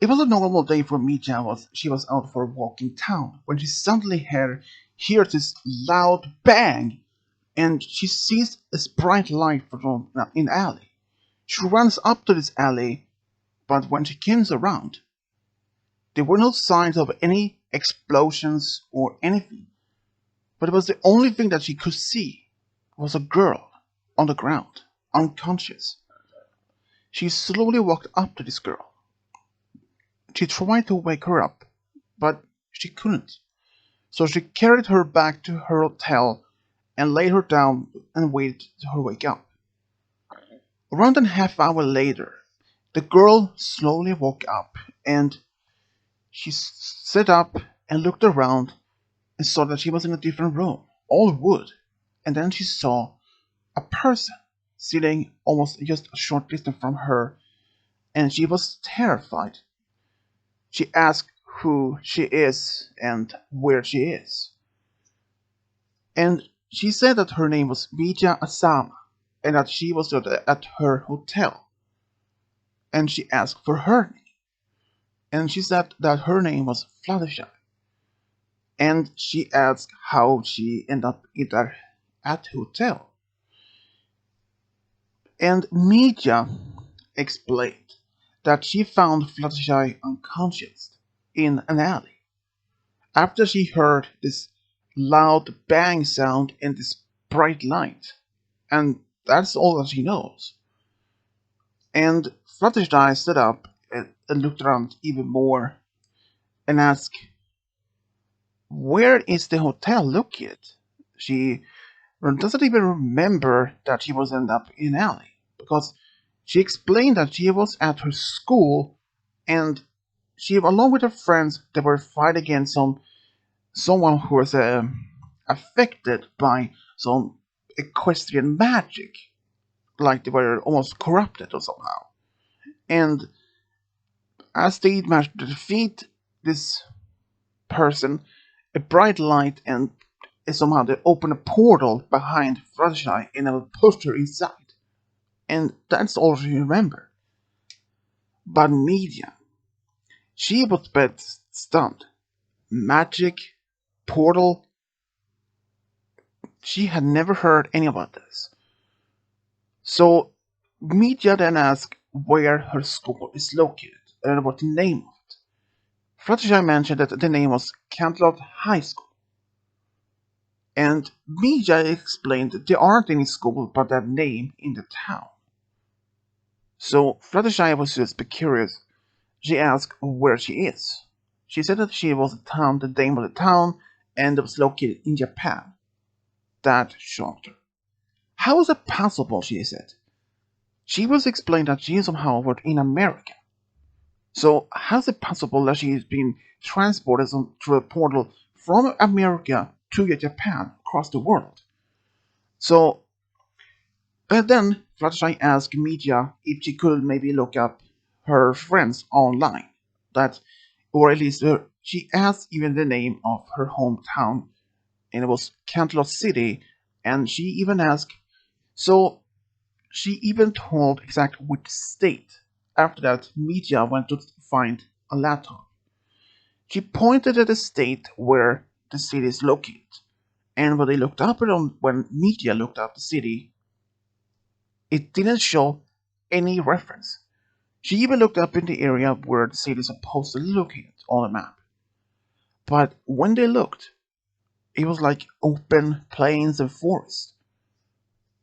It was a normal day for Mija. She was out for a walk in town when she suddenly hears this loud bang, and she sees this bright light from in alley. She runs up to this alley, but when she comes around, there were no signs of any explosions or anything. But it was the only thing that she could see was a girl on the ground, unconscious. She slowly walked up to this girl. She tried to wake her up, but she couldn't. So she carried her back to her hotel and laid her down and waited to her wake up. Around a half hour later, the girl slowly woke up and she sat up and looked around and saw that she was in a different room, all wood. And then she saw a person sitting almost just a short distance from her, and she was terrified. She asked who she is and where she is. And she said that her name was Miya Asama and that she was at her hotel. And she asked for her name. And she said that her name was Fluttershy. And she asked how she ended up at the hotel. And Miya explained that she found Fluttershy unconscious in an alley after she heard this loud bang sound and this bright light. And that's all that she knows. And Fluttershy stood up and looked around even more and asked, "Where is the hotel located?" She doesn't even remember that she was ended up in an alley because she explained that she was at her school and she, along with her friends, they were fighting against someone who was affected by some equestrian magic, like they were almost corrupted or somehow. And as they managed to defeat this person, a bright light and somehow they open a portal behind Fluttershy and will push her inside. And that's all she remembered. But Media, she was bit stunned. Magic, portal, she had never heard any about this. So Media then asked where her school is located and what the name of it. Fluttershy mentioned that the name was Canterlot High School. And Media explained that there aren't any schools by that name in the town. So Fluttershy was just curious. She asked where she is. She said that she was the name of the town, and it was located in Japan. That shocked her. How is it possible, she said. She was explained that she somehow was in America. So how is it possible that she is being transported through a portal from America to Japan across the world? So but then Fluttershy asked Media if she could maybe look up her friends online. That, or at least she asked even the name of her hometown, and it was Canterlot City. And she even asked, so she even told exactly which state. After that, Media went to find a laptop. She pointed at the state where the city is located, and when they looked up it on when Media looked up the city, it didn't show any reference. She even looked up in the area where the city is supposed to be located on the map. But when they looked, it was like open plains and forest.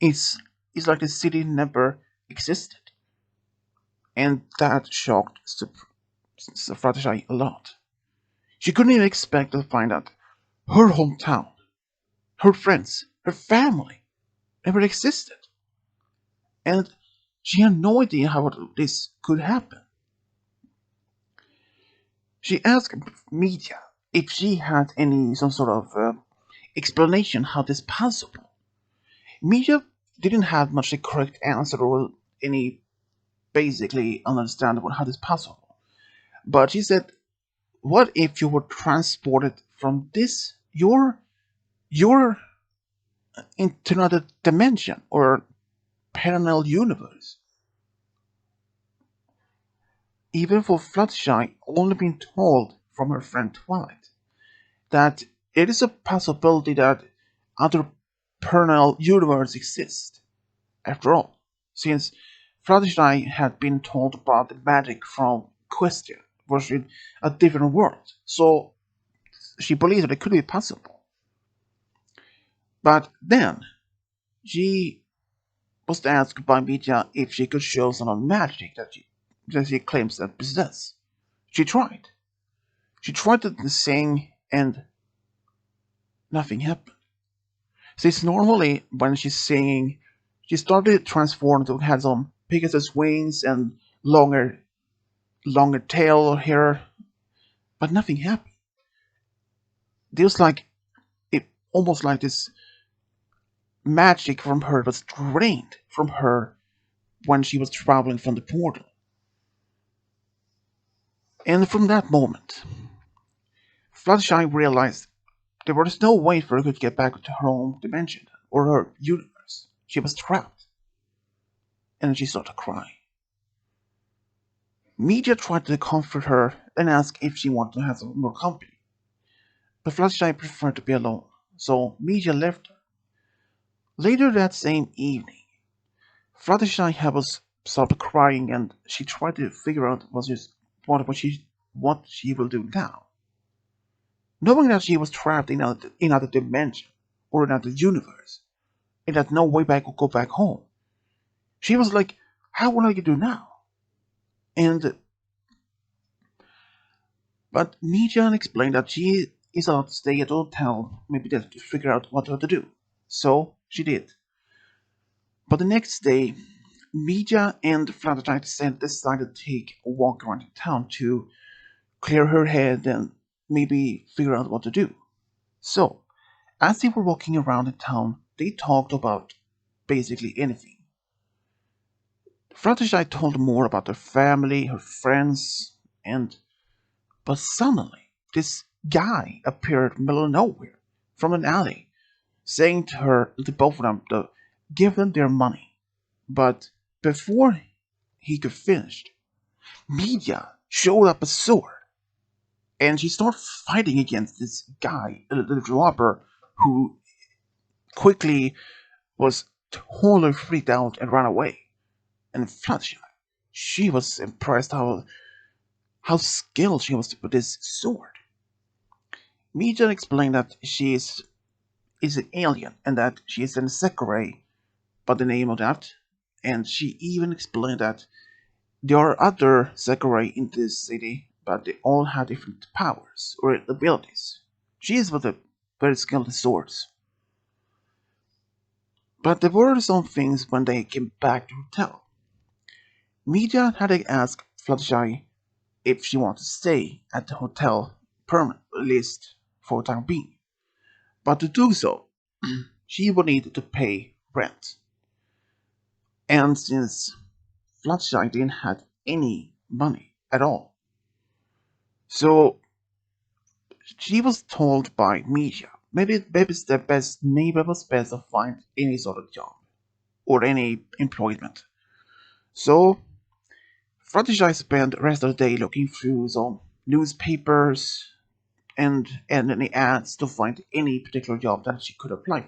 It's, it's like the city never existed. And that shocked Fluttershy a lot. She couldn't even expect to find out her hometown, her friends, her family never existed. And she had no idea how this could happen. She asked Media if she had any some sort of explanation how this possible. Media didn't have much the correct answer or any basically understandable how this possible. But she said, "What if you were transported from this your into another dimension or parallel universe?" even for Fluttershy only being told from her friend Twilight that it is a possibility that other parallel universes exist. After all, since Fluttershy had been told about the magic from Question was in a different world, so she believed that it could be possible. But then she was asked by Mija if she could show some magic that she claims to possess. She tried. She tried to sing and nothing happened. Since normally when she's singing, she started to transform to have some Pegasus wings and longer tail or hair, but nothing happened. It was like it almost like this magic from her was drained from her when she was traveling from the portal. And from that moment, Fluttershy realized there was no way for her to get back to her own dimension or her universe. She was trapped, and she started crying. Media tried to comfort her and ask if she wanted to have some more company, but Fluttershy preferred to be alone, so Media left her. Later that same evening, Fluttershy was stopped crying and she tried to figure out what she will do now. Knowing that she was trapped in another dimension or another universe, and had no way back or go back home, she was like, "How will I do now?" And but Mijan explained that she is allowed to stay at the hotel, maybe just to figure out what to do. So she did. But the next day, Mija and Fluttershy decided to take a walk around the town to clear her head and maybe figure out what to do. So, as they were walking around the town, they talked about basically anything. Fluttershy told more about her family, her friends, and but suddenly this guy appeared in the middle of nowhere from an alley, saying to her, to both of them, to give them their money. But before he could finish, Media showed up a sword, and she started fighting against this guy, the robber, who quickly was totally freaked out and ran away. And Fluttershy, she was impressed how skilled she was with this sword. Meija explained that is an alien and that she is an Sekirei by the name of that. And she even explained that there are other Sekirei in this city, but they all have different powers or abilities. She is with a very skilled with swords. But there were some things when they came back to the hotel. Media had to ask Fluttershy if she wanted to stay at the hotel permanently, at least for the time being. But to do so, she would need to pay rent. And since Fluttershy didn't have any money at all, so she was told by Misha maybe it's the best maybe it was best to find any sort of job or any employment. So Fluttershy spent the rest of the day looking through some newspapers and any ads to find any particular job that she could apply for.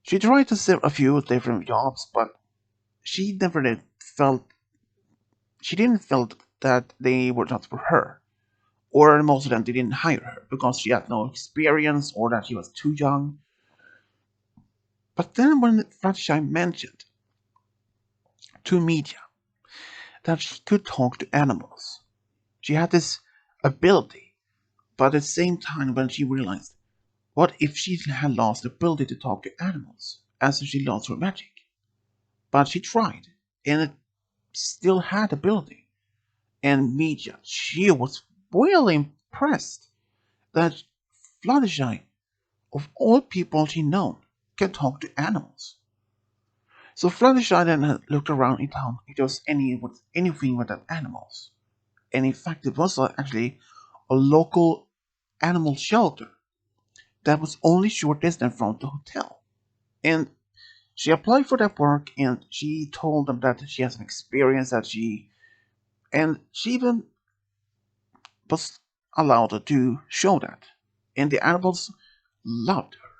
She tried to see a few different jobs, but she never did felt she didn't felt that they were not for her. Or most of them didn't hire her because she had no experience or that she was too young. But then when Fluttershy mentioned to media that she could talk to animals, she had this ability, but at the same time when she realized what if she had lost the ability to talk to animals as if she lost her magic? But she tried, and it still had ability. And media, she was really impressed that Fluttershy, of all people she known, can talk to animals. So Fluttershy then looked around in town if there was anything with animals. And in fact, it was actually a local animal shelter that was only short distance from the hotel. And she applied for that work and she told them that she has an experience that she And she even was allowed to show that. And the animals loved her.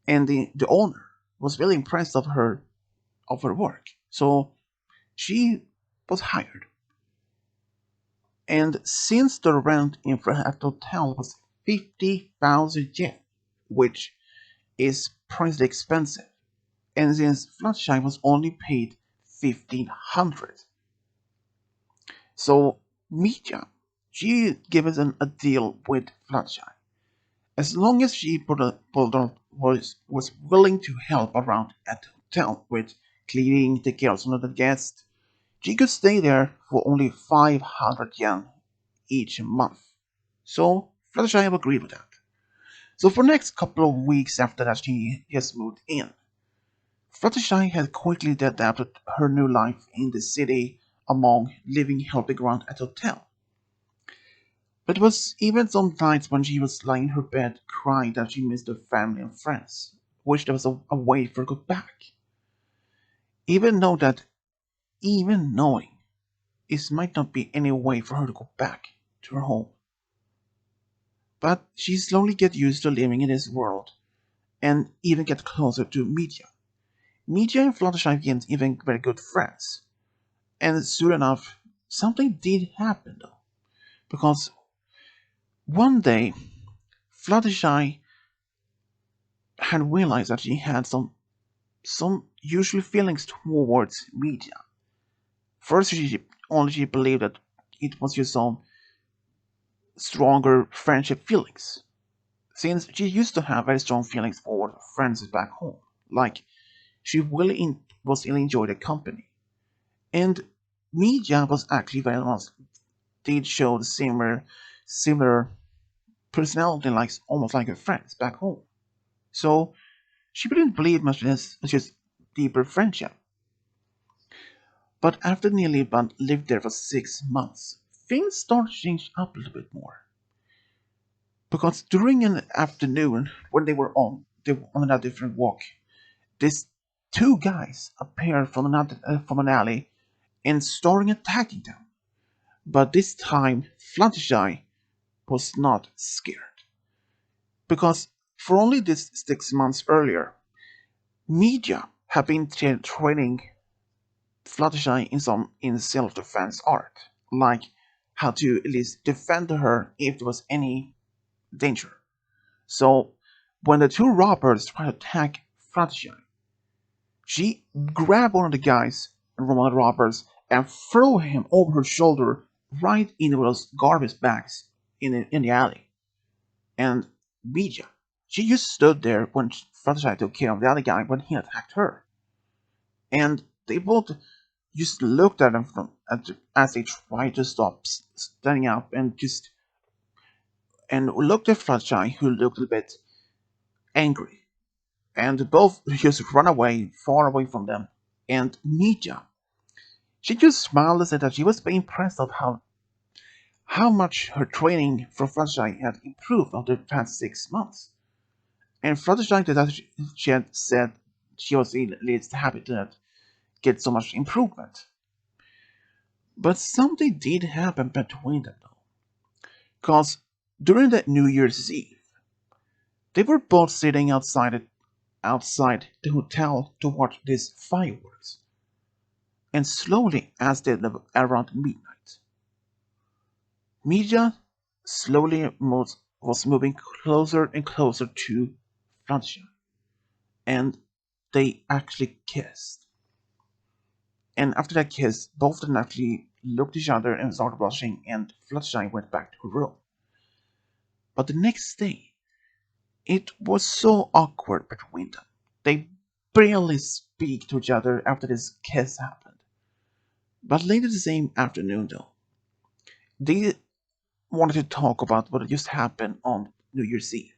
And the owner was really impressed of her work. So she was hired. And since the rent in the hotel was 50,000 yen, which is pretty expensive, and since Fluttershy was only paid 1,500, so Mija, she gives an a deal with Fluttershy. As long as she was willing to help around at the hotel with cleaning, take care of some of the guests, she could stay there for only 500 yen each month. So Fluttershy agreed with that. So for the next couple of weeks after that, she just moved in. Fluttershy had quickly adapted her new life in the city among living helping around at the hotel. But it was even some nights when she was lying in her bed crying that she missed her family and friends, wished there was a way for her to go back. Even know that even knowing it might not be any way for her to go back to her home. But she slowly get used to living in this world and even get closer to Media. Media and Fluttershy became even very good friends. And soon enough, something did happen though. Because one day, Fluttershy had realized that she had some usual feelings towards Media. First, she believed that it was just some stronger friendship feelings, since she used to have very strong feelings for friends back home. Like she really was really enjoyed the company, and Media was actually very much did show the similar personality, like almost like her friends back home. So she didn't believe much in this, just deeper friendship. But after nearly about lived there for 6 months, things started to change up a little bit more. Because during an afternoon, when they were on a different walk, these two guys appeared from an alley and started attacking them. But this time, Fluttershy was not scared. Because for only this 6 months earlier, Media had been training Fluttershy in self-defense art, like how to at least defend her if there was any danger. So when the two robbers tried to attack Fluttershy, she grabbed one of the guys, one of the robbers, and threw him over her shoulder right into those garbage bags in the alley. And Bija, she just stood there when Fluttershy took care of the other guy when he attacked her. And they both just looked at him as they tried to stop standing up and looked at Fluttershy, who looked a bit angry. And both just run away, far away from them. And Mija, she just smiled and said that she was very impressed of how much her training for Fluttershy had improved over the past 6 months. And Fluttershy that she had said she was at least happy to get so much improvement. But something did happen between them though. Because during that New Year's Eve, they were both sitting outside the hotel to watch these fireworks. And slowly, as they around midnight, Mija slowly was moving closer and closer to Fluttershy, and they actually kissed. And after that kiss, both of them actually looked at each other and started blushing, and Fluttershy went back to her room. But the next day, it was so awkward between them. They barely speak to each other after this kiss happened. But later the same afternoon, though, they wanted to talk about what just happened on New Year's Eve.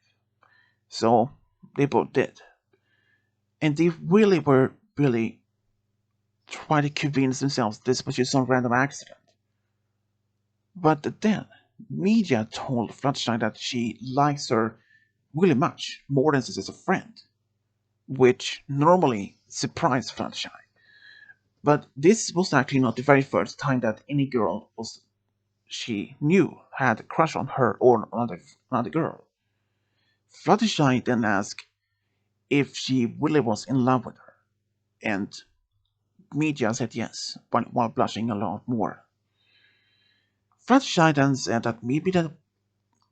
So they both did. And they really were really trying to convince themselves this was just some random accident. But then, Media told Fluttershy that she likes her really much, more than just as a friend, which normally surprised Fluttershy. But this was actually not the very first time that any girl was she knew had a crush on her or another girl. Fluttershy then asked if she really was in love with her, and Media said yes, while blushing a lot more. Fluttershy then said that maybe that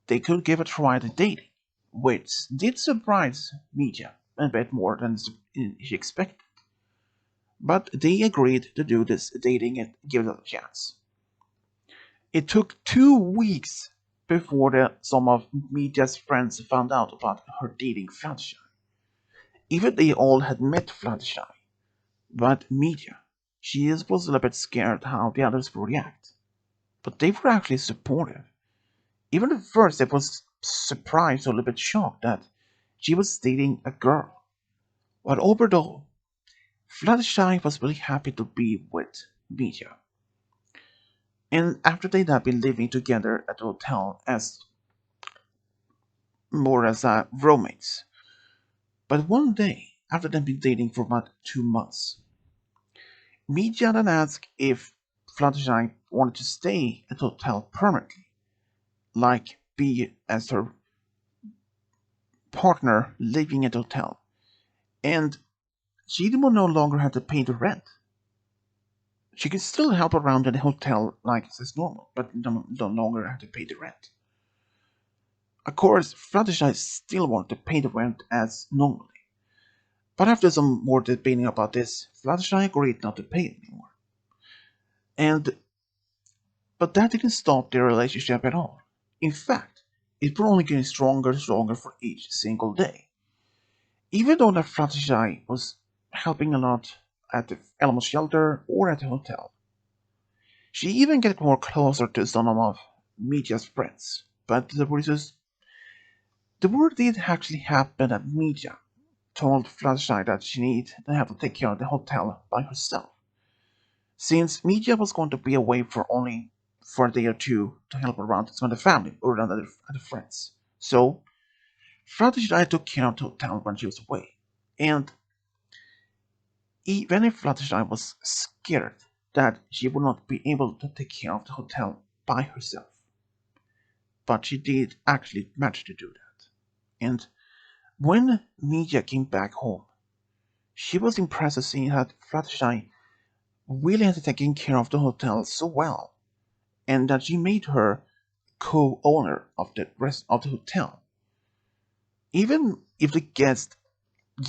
they could give a try at dating, which did surprise Media a bit more than she expected. But they agreed to do this dating and give it a chance. It took 2 weeks before some of Media's friends found out about her dating Fluttershy. Even they all had met Fluttershy, but Media, she was a little bit scared how the others would react. But they were actually supportive. Even at first, they was surprised or a little bit shocked that she was dating a girl. But overall, Fluttershy was really happy to be with Media. And after they had been living together at the hotel as more as roommates. But one day, after they'd been dating for about 2 months, Media then asked if Fluttershy wanted to stay at the hotel permanently, like be as her partner living at the hotel, and she would no longer have to pay the rent. She could still help around in the hotel like as normal, but no longer have to pay the rent. Of course, Fluttershy still wanted to pay the rent as normally, but after some more debating about this, Fluttershy agreed not to pay it anymore. And but that didn't stop their relationship at all. In fact, it was only getting stronger and stronger for each single day. Even though that Fluttershy was helping a lot at the animal shelter or at the hotel, she even got more closer to some of Media's friends. But the word did actually happen that Media told Fluttershy that she needed to have to take care of the hotel by herself, since Media was going to be away for only for a day or two to help around some of the family or other friends. So Fluttershy took care of the hotel when she was away, and even if Fluttershy was scared that she would not be able to take care of the hotel by herself, but she did actually manage to do that. And when Media came back home, she was impressed to see that Fluttershy really had taken care of the hotel so well, and that she made her co-owner of the rest of the hotel. Even if the guests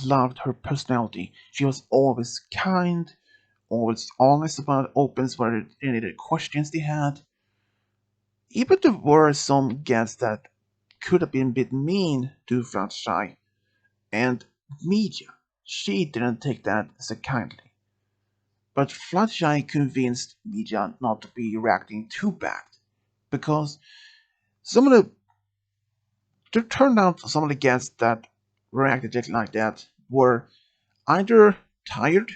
loved her personality, she was always kind, always honest about opens where any of the questions they had. Even there were some guests that could have been a bit mean to Fluttershy, and Media, she didn't take that so kindly. But Fluttershy convinced Media not to be reacting too bad, because some of the it turned out some of the guests that reacted just like that were either tired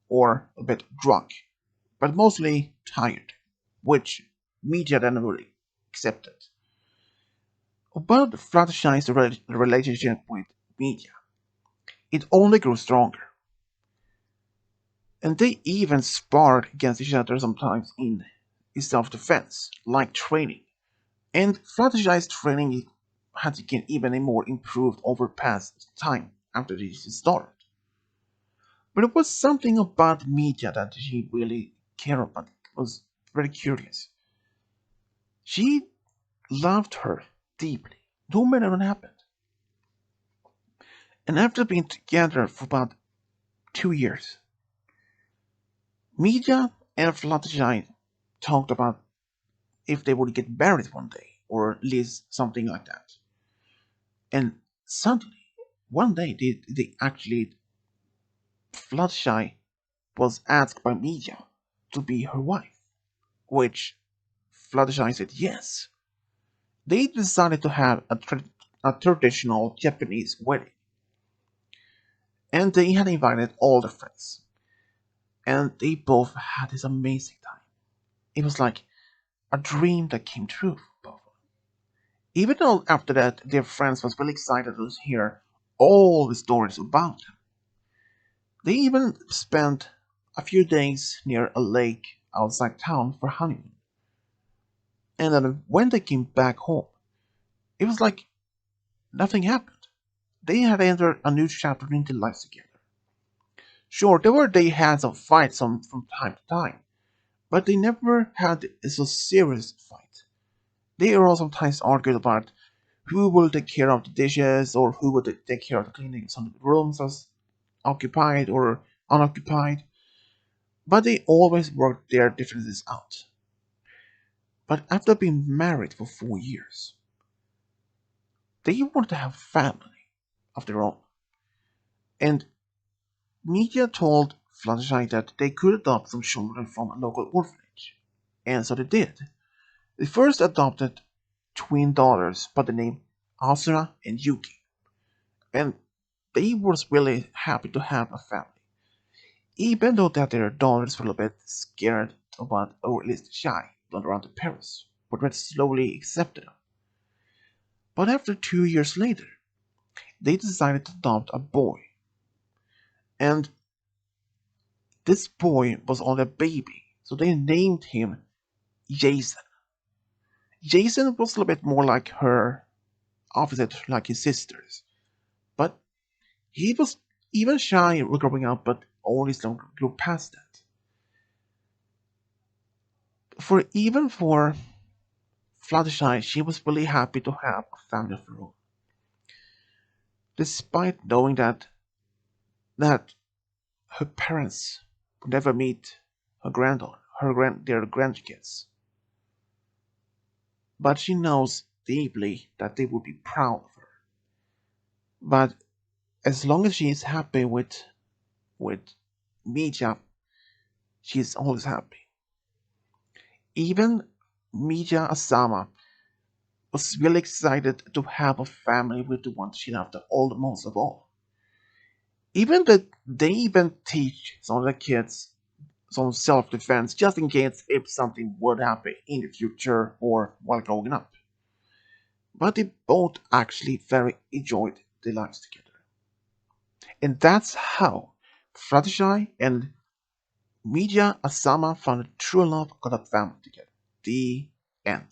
or a bit drunk, but mostly tired, which Media then really accepted. About Fluttershy's relationship with Media, it only grew stronger, and they even sparred against each other sometimes in self-defense, like training. And Fluttershy's training had to get even more improved over past time after this started. But it was something about Media that she really cared about. It was very curious. She loved her deeply, no matter what happened. And after being together for about 2 years, Media and Fluttershy talked about if they would get married one day, or at least something like that. And suddenly, one day, they actually, Fluttershy was asked by Media to be her wife, which Fluttershy said yes. They decided to have a traditional Japanese wedding, and they had invited all their friends, and they both had this amazing time. It was like a dream that came true for both of them. Even though after that their friends was really excited to hear all the stories about them, they even spent a few days near a lake outside town for honeymoon. And then when they came back home, it was like nothing happened. They had entered a new chapter in their lives together. Sure, they had some fights from time to time, but they never had a so serious fight. They all sometimes argued about who will take care of the dishes or who will take care of the cleaning some of the rooms as occupied or unoccupied, but they always worked their differences out. But after being married for 4 years, they wanted to have family of their own. And media told Fluttershy that they could adopt some children from a local orphanage. And so they did. They first adopted twin daughters by the name Asuna and Yuki. And they was really happy to have a family. Even though that their daughters were a bit scared about, or at least shy, around the parents, but were slowly accepted them. But after 2 years later, they decided to adopt a boy. And this boy was only a baby, so they named him Jason. Jason was a little bit more like her opposite, like his sisters. But he was even shy growing up, but always grew past that. For Fluttershy, she was really happy to have a family of her own, despite knowing that her parents would never meet their grandkids. But she knows deeply that they would be proud of her. But as long as she is happy with Mija, she is always happy. Even Miya Asama was really excited to have a family with the one she loved the most of all. Even that they even teach some of the kids some self-defense just in case if something would happen in the future or while growing up. But they both actually very enjoyed their lives together. And that's how Fluttershy and Miya Asama found a true love of a family together. The end.